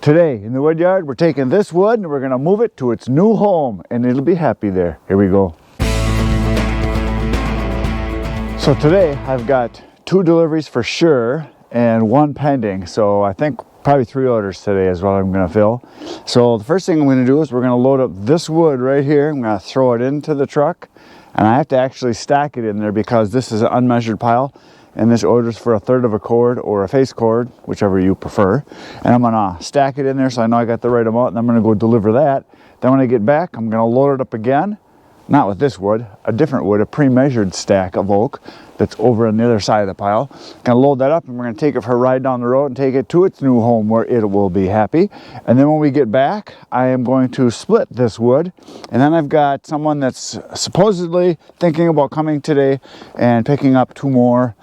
Today in the wood yard, we're taking this wood and we're going to move it to its new home, and it'll be happy there. Here we go. So today I've got 2 deliveries for sure and 1 pending. So I think probably 3 orders today is what I'm going to fill. So the first thing I'm going to do is we're going to load up this wood right here. I'm going to throw it into the truck, and I have to actually stack it in there because this is an unmeasured pile. And this orders for 1/3 of a cord or a face cord, whichever you prefer. And I'm gonna stack it in there so I know I got the right amount, and I'm gonna go deliver that. Then when I get back, I'm gonna load it up again, not with this wood, a different wood, a pre-measured stack of oak that's over on the other side of the pile. Gonna load that up, and we're gonna take it for a ride down the road and take it to its new home where it will be happy. And then when we get back, I am going to split this wood. And then I've got someone that's supposedly thinking about coming today and picking up 2 more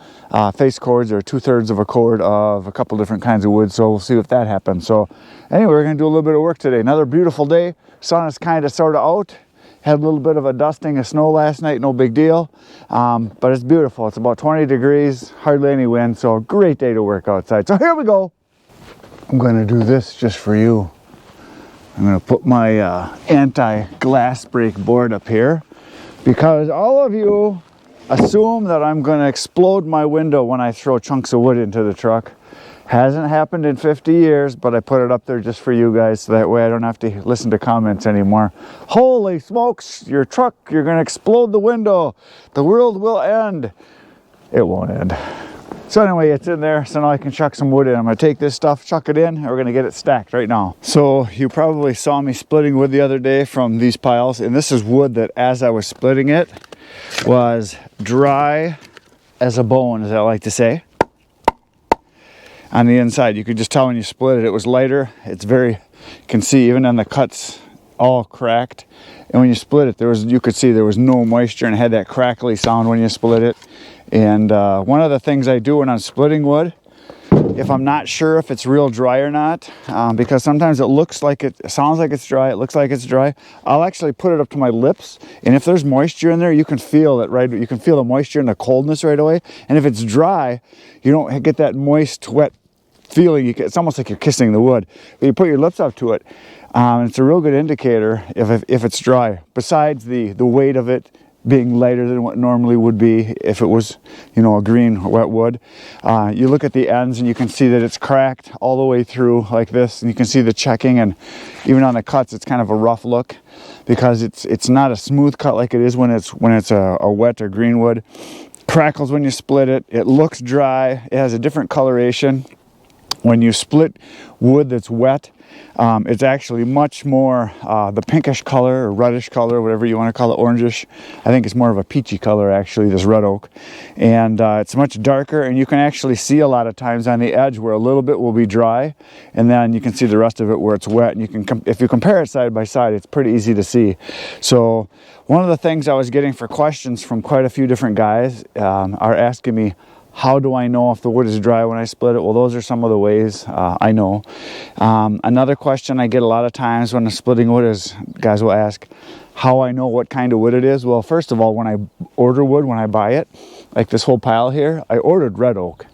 face cords, or 2/3 of a cord of a couple different kinds of wood. So we'll see if that happens. So anyway, we're gonna do a little bit of work today. Another beautiful day. Sun is kind of sort of out. Had a little bit of a dusting of snow last night, no big deal. But it's beautiful. It's about 20 degrees, hardly any wind, so a great day to work outside. So here we go. I'm gonna do this just for you. I'm gonna put my anti-glass break board up here because all of you assume that I'm gonna explode my window when I throw chunks of wood into the truck. Hasn't happened in 50 years, but I put it up there just for you guys so that way I don't have to listen to comments anymore. Holy smokes, your truck, you're gonna explode the window. The world will end. It won't end. So anyway, it's in there, so now I can chuck some wood in. I'm gonna take this stuff, chuck it in, and we're gonna get it stacked right now. So you probably saw me splitting wood the other day from these piles, and this is wood that as I was splitting it was dry as a bone, as I like to say. On the inside, you could just tell when you split it, it was lighter. It's very, you can see even on the cuts, all cracked. And when you split it, you could see there was no moisture, and it had that crackly sound when you split it. And one of the things I do when I'm splitting wood, if I'm not sure if it's real dry or not, because sometimes it looks like it sounds like it's dry, it looks like it's dry, I'll actually put it up to my lips, and if there's moisture in there, you can feel it, right? You can feel the moisture and the coldness right away. And if it's dry, you don't get that moist, wet feeling. It's almost like you're kissing the wood. But you put your lips up to it. It's a real good indicator if it's dry. Besides the weight of it being lighter than what normally would be if it was, a green wet wood. You look at the ends and you can see that it's cracked all the way through like this, and you can see the checking, and even on the cuts it's kind of a rough look because it's not a smooth cut like it is when it's a wet or green wood. Crackles when you split it. It looks dry. It has a different coloration. When you split wood that's wet, it's actually much more the pinkish color or reddish color, whatever you want to call it, orangish. I think it's more of a peachy color actually, this red oak. And it's much darker, and you can actually see a lot of times on the edge where a little bit will be dry, and then you can see the rest of it where it's wet. And you can, if you compare it side by side, it's pretty easy to see. So one of the things I was getting for questions from quite a few different guys are asking me, how do I know if the wood is dry when I split it? Well, those are some of the ways I know. Another question I get a lot of times when I'm splitting wood is guys will ask how I know what kind of wood it is. Well, first of all, when I order wood, when I buy it, like this whole pile here, I ordered red oak.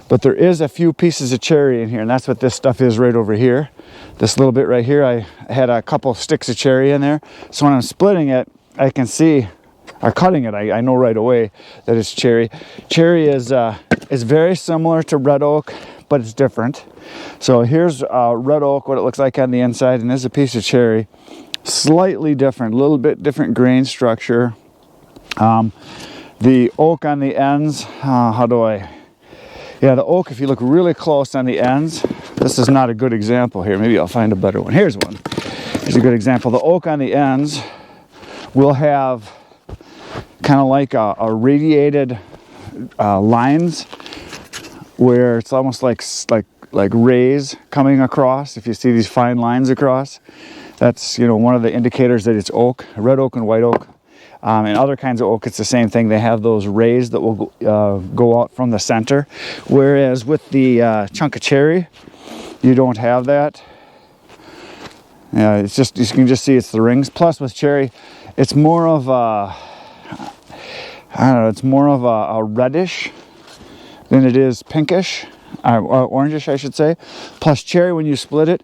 But there is a few pieces of cherry in here, and that's what this stuff is right over here. This little bit right here, I had a couple sticks of cherry in there. So when I'm splitting it, I can see, or cutting it, I know right away that it's cherry. Cherry is very similar to red oak, but it's different. So here's red oak, what it looks like on the inside, and there's a piece of cherry. Slightly different, a little bit different grain structure. The oak on the ends, the oak, if you look really close on the ends, this is not a good example here. Maybe I'll find a better one. Here's one. Here's a good example. The oak on the ends will have kind of like a radiated lines where it's almost like rays coming across. If you see these fine lines across, that's one of the indicators that it's oak, red oak and white oak. And other kinds of oak, it's the same thing. They have those rays that will go out from the center, whereas with the chunk of cherry, you don't have that. Yeah, it's just, you can just see it's the rings. Plus with cherry, it's more of it's more of a reddish than it is pinkish. orangish, I should say. Plus cherry when you split it.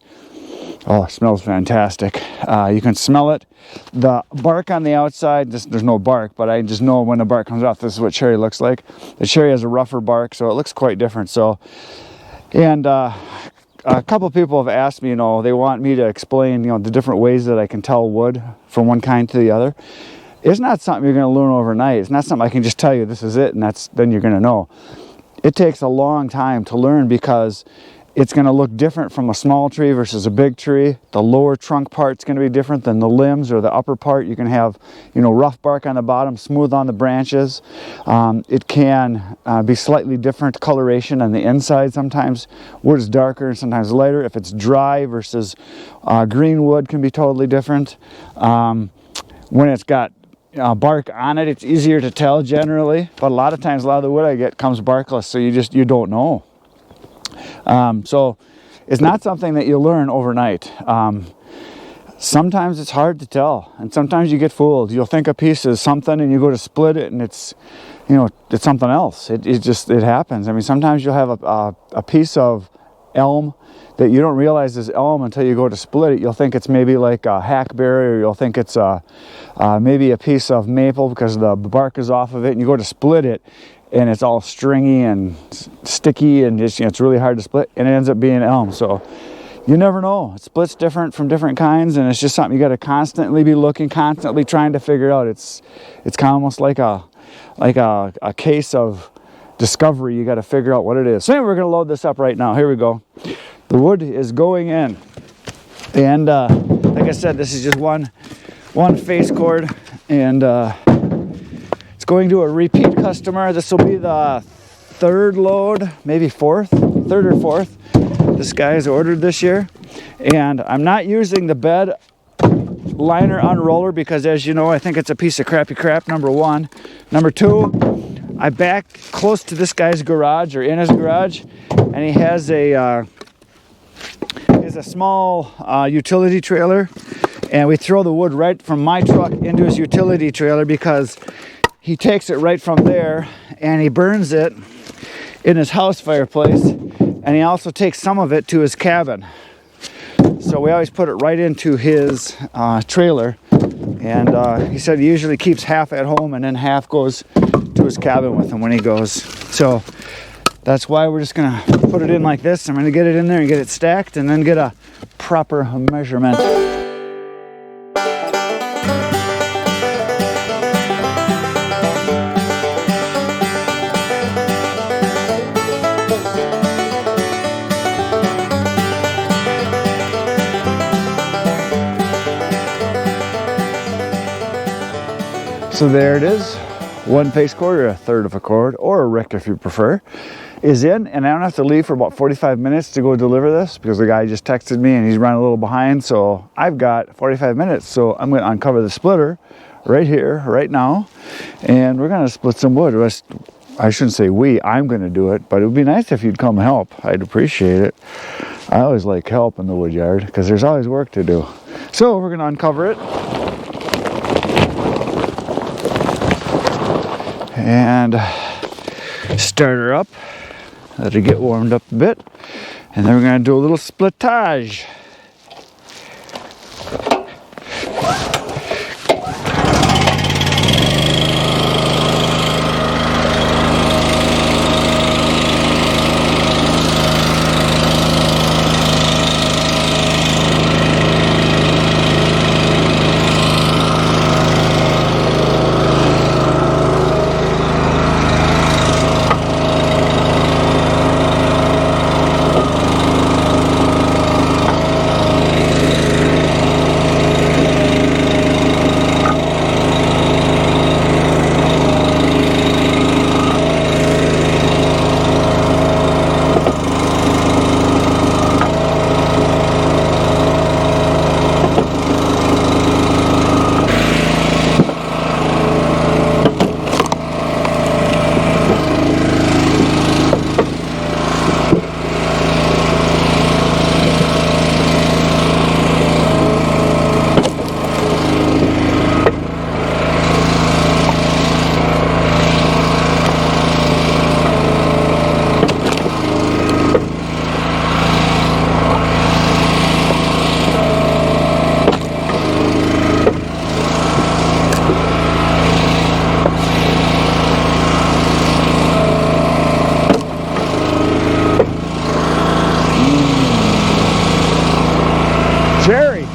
Oh, it smells fantastic. You can smell it. The bark on the outside, there's no bark, but I just know when the bark comes off, this is what cherry looks like. The cherry has a rougher bark, so it looks quite different. So, and a couple people have asked me, they want me to explain, the different ways that I can tell wood from one kind to the other. It's not something you're going to learn overnight. It's not something I can just tell you this is it, and then you're going to know. It takes a long time to learn because it's going to look different from a small tree versus a big tree. The lower trunk part's going to be different than the limbs or the upper part. You can have, rough bark on the bottom, smooth on the branches. It can be slightly different coloration on the inside. Sometimes wood is darker and sometimes lighter. If it's dry versus green wood can be totally different. When it's got bark on it, it's easier to tell generally. But a lot of times, a lot of the wood I get comes barkless, so you don't know. So it's not something that you learn overnight. Sometimes it's hard to tell, and sometimes you get fooled. You'll think a piece is something and you go to split it and it's something else. It happens. I mean, sometimes you'll have a piece of elm that you don't realize is elm until you go to split it. You'll think it's maybe like a hackberry, or you'll think it's maybe a piece of maple because the bark is off of it, and you go to split it and it's all stringy and sticky, and it's really hard to split, and it ends up being elm. So you never know. It splits different from different kinds, and it's just something you got to constantly be looking, constantly trying to figure out. It's kind of almost like a case of discovery. You got to figure out what it is. So anyway, we're going to load this up right now. Here we go. The wood is going in, and like I said, this is just one face cord, and going to a repeat customer. This will be the third load, maybe third or fourth. This guy has ordered this year, and I'm not using the bed liner unroller because, as you know, I think it's a piece of crappy crap, number one. Number two, I back close to this guy's garage, or in his garage, and he has a small utility trailer, and we throw the wood right from my truck into his utility trailer because he takes it right from there and he burns it in his house fireplace, and he also takes some of it to his cabin. So we always put it right into his trailer, and he said he usually keeps half at home and then half goes to his cabin with him when he goes. So that's why we're just gonna put it in like this. I'm gonna get it in there and get it stacked and then get a proper measurement. So there it is, one face cord, or a third of a cord, or a rick if you prefer, is in, and I don't have to leave for about 45 minutes to go deliver this because the guy just texted me and he's running a little behind, so I've got 45 minutes. So I'm going to uncover the splitter right here, right now, and we're going to split some wood. I shouldn't say I'm going to do it, but it would be nice if you'd come help. I'd appreciate it. I always like help in the wood yard because there's always work to do. So we're going to uncover it and start her up, let her get warmed up a bit, and then we're going to do a little splittage. cherry.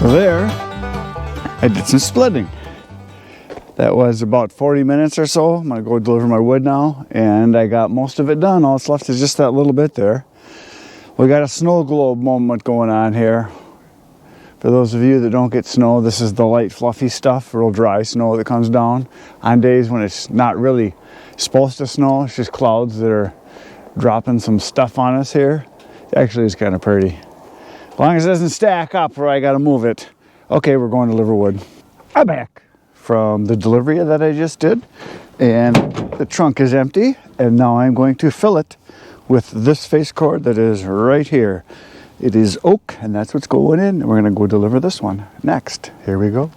So there, I did some splitting. That was about 40 minutes or so. I'm gonna go deliver my wood now, and I got most of it done. All that's left is just that little bit there. We got a snow globe moment going on here. For those of you that don't get snow, this is the light fluffy stuff, real dry snow that comes down on days when it's not really supposed to snow. It's just clouds that are dropping some stuff on us here. Actually, it's kind of pretty. As long as it doesn't stack up where I gotta move it. Okay, we're going to deliver wood. I'm back from the delivery that I just did, and the trunk is empty, and now I'm going to fill it with this face cord that is right here. It is oak, and that's what's going in, and we're gonna go deliver this one next. Here we go.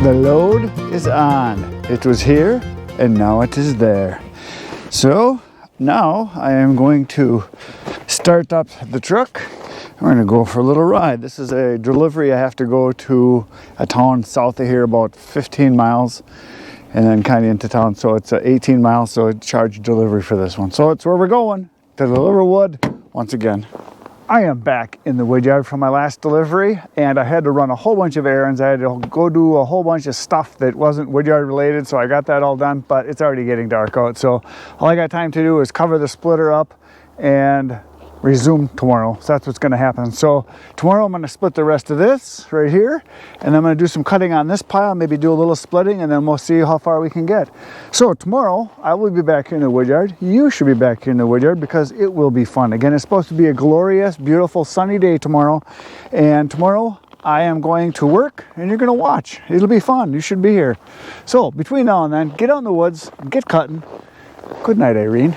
The load is on. It was here and now it is there. So now I am going to start up the truck. We're going to go for a little ride. This is a delivery. I have to go to a town south of here about 15 miles and then kind of into town. So it's 18 miles, so I charge delivery for this one. So it's where we're going to deliver wood once again. I am back in the woodyard from my last delivery, and I had to run a whole bunch of errands. I had to go do a whole bunch of stuff that wasn't woodyard related, so I got that all done, but it's already getting dark out. So all I got time to do is cover the splitter up and resume tomorrow. So that's what's going to happen. So tomorrow I'm going to split the rest of this right here, and I'm going to do some cutting on this pile, maybe do a little splitting, and then we'll see how far we can get. So tomorrow I will be back here in the woodyard. You should be back here in the woodyard because it will be fun. Again, it's supposed to be a glorious, beautiful, sunny day tomorrow, and tomorrow I am going to work and you're going to watch. It'll be fun. You should be here. So between now and then, get out in the woods, get cutting. Good night, Irene.